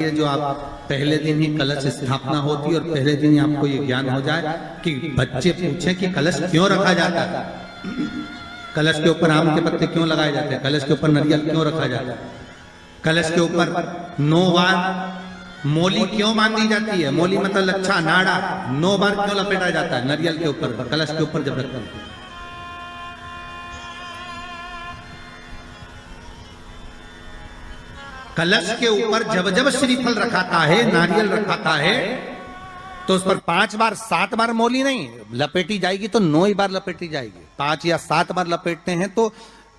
ये जो आप पहले दिन ही कलश स्थापना होती है और पहले दिन ही आपको ये ज्ञान हो जाए कि बच्चे पूछें कि कलश क्यों रखा जाता है, कलश के ऊपर आम के पत्ते क्यों लगाए जाते हैं, कलश के ऊपर नारियल क्यों रखा जाता है, कलश के ऊपर 9 बार मोली क्यों बांधी जाती है, मोली मतलब लच्छा नाड़ा 9 बार क्यों लपेटा जाता है नारियल के ऊपर, कलश के ऊपर जब रखते हैं। कलश के ऊपर जब जब श्रीफल रखाता है, नारियल रखाता है, तो उस पर 5 बार 7 बार मोली नहीं लपेटी जाएगी, तो 9 ही बार लपेटी जाएगी। 5 या 7 बार लपेटते हैं तो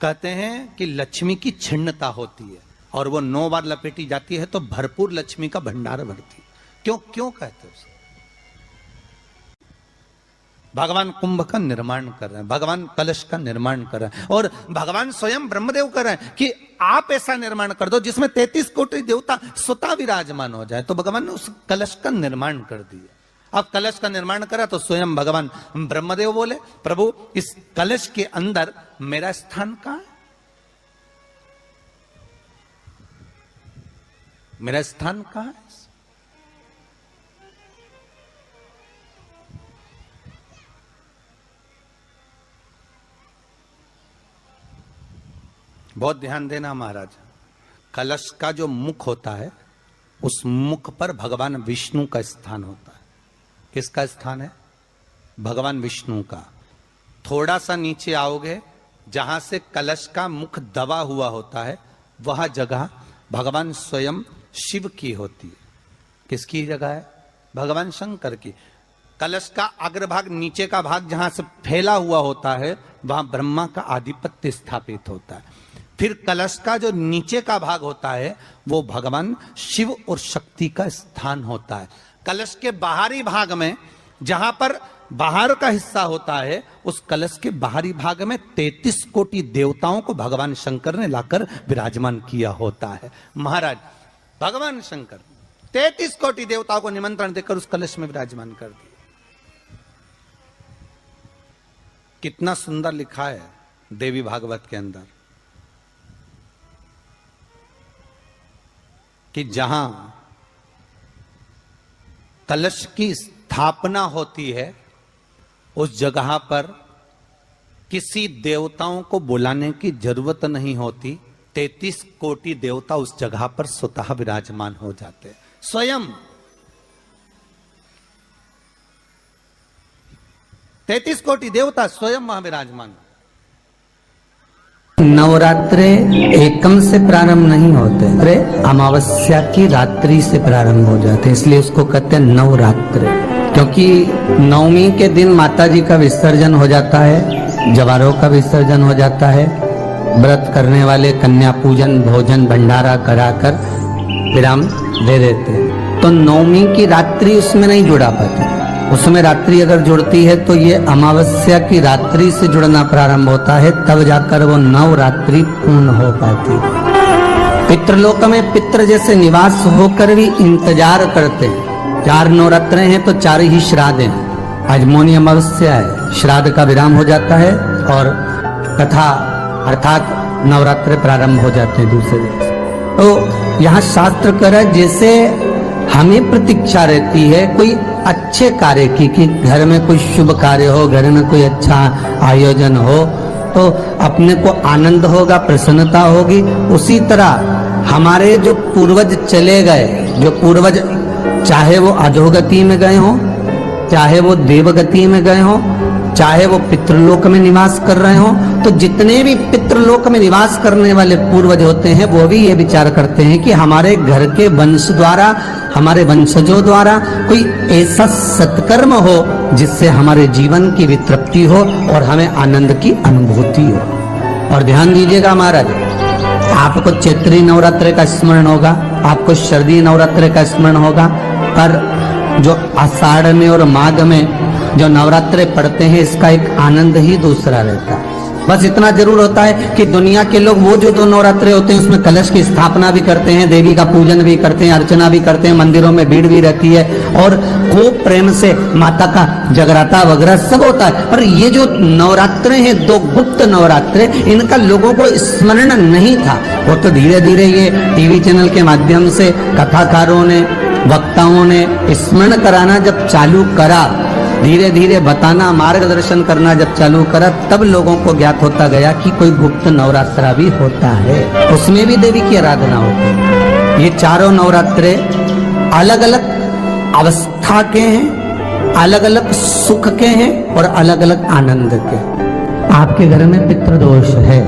कहते हैं कि लक्ष्मी की छिन्नता होती है, और वो 9 बार लपेटी जाती है तो भरपूर लक्ष्मी का भंडार भरती है। क्यों क्यों कहते हैं? भगवान कुंभ का निर्माण कर रहे हैं, भगवान कलश का निर्माण कर रहे हैं, और भगवान स्वयं ब्रह्मदेव कर रहे हैं कि आप ऐसा निर्माण कर दो जिसमें 33 कोटि देवता स्वतः विराजमान हो जाए। तो भगवान ने उस कलश का निर्माण कर दिया। अब कलश का निर्माण करा तो स्वयं भगवान ब्रह्मदेव बोले, प्रभु इस कलश के अंदर मेरा स्थान कहां है, मेरा स्थान कहां है? बहुत ध्यान देना महाराज, कलश का जो मुख होता है उस मुख पर भगवान विष्णु का स्थान होता है। किसका स्थान है? भगवान विष्णु का। थोड़ा सा नीचे आओगे, जहां से कलश का मुख दबा हुआ होता है वह जगह भगवान स्वयं शिव की होती है। किसकी जगह है? भगवान शंकर की। कलश का अग्रभाग, नीचे का भाग जहां से फैला हुआ होता है वहां ब्रह्मा का आधिपत्य स्थापित होता है। फिर कलश का जो नीचे का भाग होता है वो भगवान शिव और शक्ति का स्थान होता है। कलश के बाहरी भाग में, जहां पर बाहर का हिस्सा होता है, उस कलश के बाहरी भाग में 33 कोटि देवताओं को भगवान शंकर ने लाकर विराजमान किया होता है। महाराज भगवान शंकर 33 कोटि देवताओं को निमंत्रण देकर उस कलश में विराजमान कर दिया। कितना सुंदर लिखा है देवी भागवत के अंदर कि जहां कलश की स्थापना होती है उस जगह पर किसी देवताओं को बुलाने की जरूरत नहीं होती। 33 कोटि देवता उस जगह पर स्वतः विराजमान हो जाते हैं। स्वयं 33 कोटि देवता स्वयं वहां विराजमान। नवरात्रे एकम से प्रारंभ नहीं होते, अरे अमावस्या की रात्रि से प्रारंभ हो जाते, इसलिए उसको कहते हैं नवरात्रे। क्योंकि नवमी के दिन माता जी का विसर्जन हो जाता है, जवारों का विसर्जन हो जाता है, व्रत करने वाले कन्या पूजन भोजन भंडारा कराकर विराम दे देते हैं। तो नवमी की रात्रि उसमें नहीं जुड़ा पाती, उसमें रात्रि अगर जुड़ती है तो ये अमावस्या की रात्रि से जुड़ना प्रारंभ होता है, तब जाकर वो नवरात्रि पूर्ण हो पाती है। पितृलोक में पितृ जैसे निवास होकर भी इंतजार करते हैं। 4 नवरात्रे हैं तो 4 ही श्राद्ध हैं। आज मौनी अमावस्या है, श्राद्ध का विराम हो जाता है और कथा अर्थात नवरात्रे प्रारंभ हो जाते हैं दूसरे दिन। तो यहाँ शास्त्र कह रहा है जैसे हमें प्रतीक्षा रहती है कोई अच्छे कार्य की, कि घर में कोई शुभ कार्य हो, घर में कोई अच्छा आयोजन हो तो अपने को आनंद होगा, प्रसन्नता होगी। उसी तरह हमारे जो पूर्वज चले गए, जो पूर्वज चाहे वो अधोगति में गए हों, चाहे वो देवगति में गए हों, चाहे वो पितृलोक में निवास कर रहे हों, तो जितने भी पितृलोक में निवास करने वाले पूर्वज होते हैं वो भी ये विचार करते हैं कि हमारे घर के वंश द्वारा, हमारे वंशजों द्वारा कोई ऐसा सत्कर्म हो जिससे हमारे जीवन की वितृप्ति हो और हमें आनंद की अनुभूति हो। और ध्यान दीजिएगा महाराज, आपको चैत्री नवरात्रि का स्मरण होगा, आपको शरदी नवरात्रि का स्मरण होगा, पर जो आषाढ़ में और माघ में जो नवरात्रे पढ़ते हैं इसका एक आनंद ही दूसरा रहता है। बस इतना जरूर होता है कि दुनिया के लोग वो जो 2 नवरात्रे होते हैं उसमें कलश की स्थापना भी करते हैं, देवी का पूजन भी करते हैं, अर्चना भी करते हैं, मंदिरों में भीड़ भी रहती है और खूब प्रेम से माता का जगराता वगैरह सब होता है। पर ये जो नवरात्रे हैं 2 गुप्त नवरात्रे, इनका लोगों को स्मरण नहीं था। वो तो धीरे धीरे ये टीवी चैनल के माध्यम से कथाकारों ने, वक्ताओं ने स्मरण कराना जब चालू करा, धीरे धीरे बताना, मार्गदर्शन करना जब चालू करा, तब लोगों को ज्ञात होता गया कि कोई गुप्त नवरात्रा भी होता है, उसमें भी देवी की आराधना होती है। ये चारों नवरात्रे अलग अलग अवस्था के हैं, अलग अलग सुख के हैं और अलग अलग आनंद के। आपके घर में पितृदोष है,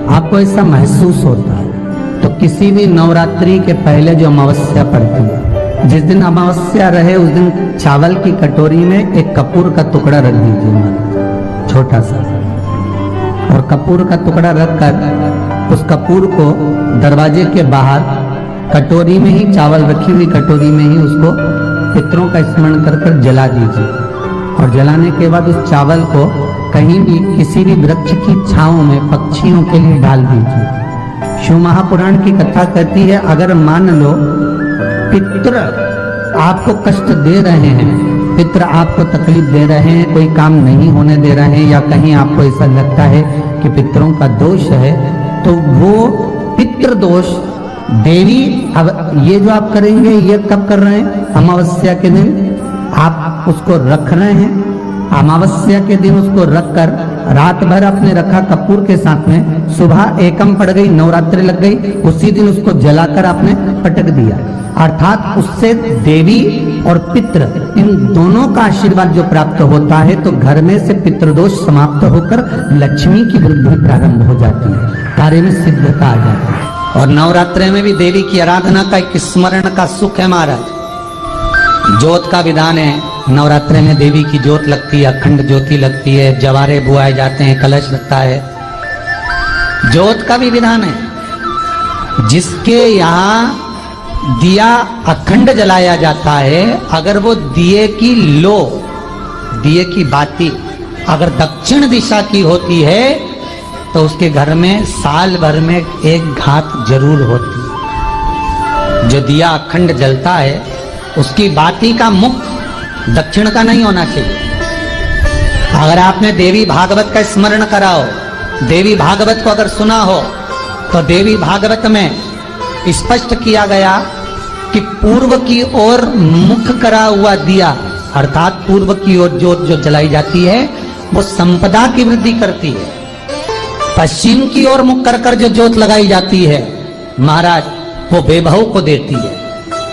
आपको ऐसा महसूस होता है, तो किसी भी नवरात्रि के पहले जो अमावस्या पड़ती है, जिस दिन अमावस्या रहे उस दिन चावल की कटोरी में एक कपूर का टुकड़ा रख दीजिए, छोटा सा, और कपूर का टुकड़ा रखकर उस कपूर को दरवाजे के बाहर कटोरी में ही, चावल रखी हुई कटोरी में ही उसको पितरों का स्मरण कर कर जला दीजिए। और जलाने के बाद उस चावल को कहीं भी किसी भी वृक्ष की छांव में पक्षियों के लिए डाल दीजिए। शिव महापुराण की कथा कहती है, अगर मान लो पितृ आपको कष्ट दे रहे हैं, पितृ आपको तकलीफ दे रहे हैं, कोई काम नहीं होने दे रहे हैं, या कहीं आपको ऐसा लगता है कि पितरों का दोष है, तो वो पितृ दोष देवी, अब ये जो आप करेंगे ये कब कर रहे हैं? अमावस्या के दिन आप उसको रख रहे हैं, अमावस्या के दिन उसको रखकर रात भर आपने रखा कपूर के साथ में, सुबह एकम पड़ गई, नवरात्रि लग गई, उसी दिन उसको जलाकर आपने पटक दिया। अर्थात उससे देवी और पितृ इन दोनों का आशीर्वाद जो प्राप्त होता है, तो घर में से पितृदोष समाप्त होकर लक्ष्मी की वृद्धि प्रारंभ हो जाती है, कार्य में सिद्धता आ जाती है। और नवरात्रि में भी देवी की आराधना का एक स्मरण का सुख है महाराज। ज्योत का विधान है, नवरात्रि में देवी की ज्योत लगती है, अखंड ज्योति लगती है, जवारे बुआए जाते हैं, कलश लगता है, ज्योत का भी विधान है। जिसके यहाँ दिया अखंड जलाया जाता है, अगर वो दिए की लो, दिए की बाती अगर दक्षिण दिशा की होती है, तो उसके घर में साल भर में एक घात जरूर होती है। जो दिया अखंड जलता है उसकी बाती का मुख दक्षिण का नहीं होना चाहिए। अगर आपने देवी भागवत का स्मरण करा हो, देवी भागवत को अगर सुना हो, तो देवी भागवत में स्पष्ट किया गया कि पूर्व की ओर मुख करा हुआ दिया, अर्थात पूर्व की ओर ज्योत जो जलाई जाती है वो संपदा की वृद्धि करती है। पश्चिम की ओर मुख कर कर जो ज्योत लगाई जाती है महाराज, वो वैभव को देती है।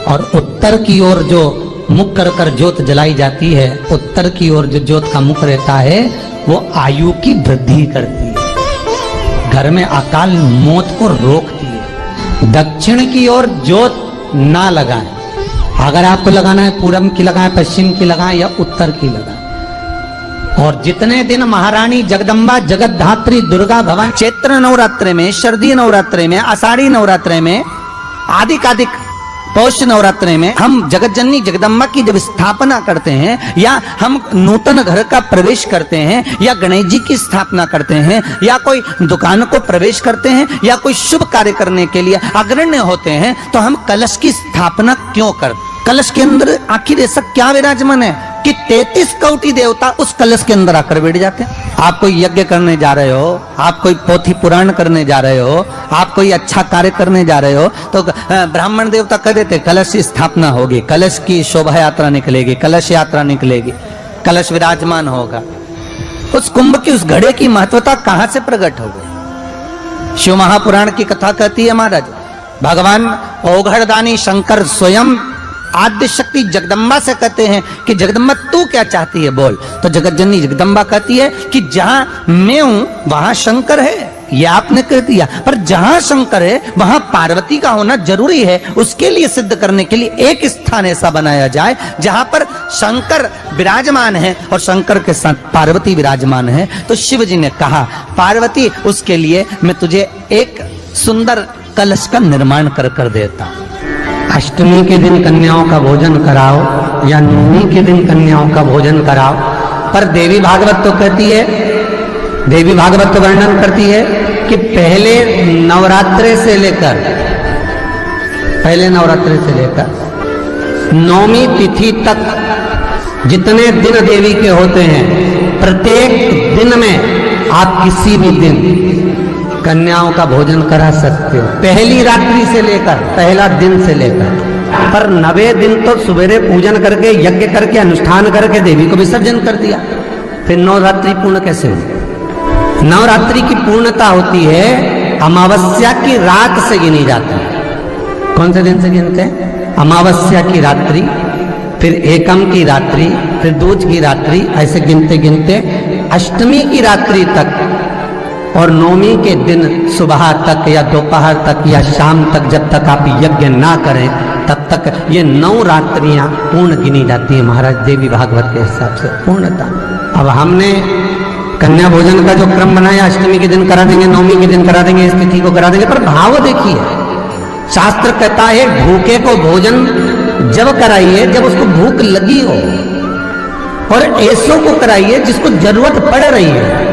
और उत्तर की ओर जो मुख कर कर ज्योत जलाई जाती है, उत्तर की ओर जो ज्योत का मुख रहता है, वो आयु की वृद्धि करती है, घर में अकाल मौत को रोकती है। दक्षिण की ओर ज्योत ना लगाएं, अगर आपको लगाना है पूरब की लगाएं, पश्चिम की लगाएं या उत्तर की लगाएं। और जितने दिन महारानी जगदम्बा जगतधात्री दुर्गा भवानी चैत्र नवरात्रि में, शरदीय नवरात्रि में, आषाढ़ी नवरात्रि में, आदिकादिक पौष नवरात्रि में हम जगत जननी जगदम्बा की जब स्थापना करते हैं, या हम नूतन घर का प्रवेश करते हैं, या गणेश जी की स्थापना करते हैं, या कोई दुकान को प्रवेश करते हैं, या कोई शुभ कार्य करने के लिए अग्रण्य होते हैं, तो हम कलश की स्थापना क्यों करते? कलश के अंदर आखिर ऐसा क्या विराजमान है कि 33 कोटि देवता उस कलश के अंदर आकर बैठ जाते हैं? आप कोई यज्ञ करने जा रहे हो, आप कोई पोथी पुराण करने जा रहे हो, आप कोई अच्छा कार्य करने जा रहे हो, तो ब्राह्मण देवता कह देते कलश की स्थापना होगी, कलश की शोभा यात्रा निकलेगी, कलश यात्रा निकलेगी, कलश विराजमान होगा। उस कुंभ की, उस घड़े की महत्वता कहां से प्रकट हो गई? शिव महापुराण की कथा कहती है महाराज, भगवान ओघड़दानी शंकर स्वयं आद्य शक्ति जगदम्बा से कहते हैं कि जगदम्बा तू क्या चाहती है बोल। तो जगत जननी जगदम्बा कहती है कि जहां मैं हूं वहां शंकर है, ये आपने कह दिया, पर जहां शंकर है वहां पार्वती का होना जरूरी है। उसके लिए सिद्ध करने के लिए एक स्थान ऐसा बनाया जाए जहां पर शंकर विराजमान है और शंकर के साथ पार्वती विराजमान है। तो शिव जी ने कहा, पार्वती उसके लिए मैं तुझे एक सुंदर कलश का निर्माण कर देता। अष्टमी के दिन कन्याओं का भोजन कराओ या नवमी के दिन कन्याओं का भोजन कराओ, पर देवी भागवत तो कहती है देवी भागवत वर्णन करती है कि पहले नवरात्रे से लेकर नौमी तिथि तक जितने दिन देवी के होते हैं, प्रत्येक दिन में आप किसी भी दिन कन्याओं का भोजन करा सकते हो, पहली रात्रि से लेकर, पहला दिन से लेकर। पर 9वें दिन तो सवेरे पूजन करके, यज्ञ करके, अनुष्ठान करके देवी को विसर्जन कर दिया, फिर नवरात्रि पूर्ण कैसे हुई? नवरात्रि की पूर्णता होती है अमावस्या की रात से गिनी जाती है। कौन से दिन से गिनते हैं? अमावस्या की रात्रि, फिर एकम की रात्रि, फिर दूज की रात्रि, ऐसे गिनते गिनते अष्टमी की रात्रि तक और नौमी के दिन सुबह तक या दोपहर तक या शाम तक, जब तक आप यज्ञ ना करें तब तक ये 9 रात्रियां पूर्ण गिनी जाती है महाराज देवी भागवत के हिसाब से पूर्णता। अब हमने कन्या भोजन का जो क्रम बनाया, अष्टमी के दिन करा देंगे, नौमी के दिन करा देंगे, इस तिथि को करा देंगे, पर भाव देखिए, शास्त्र कहता है भूखे को भोजन जब कराइए जब उसको भूख लगी हो, और ऐसों को कराइए जिसको जरूरत पड़ रही है।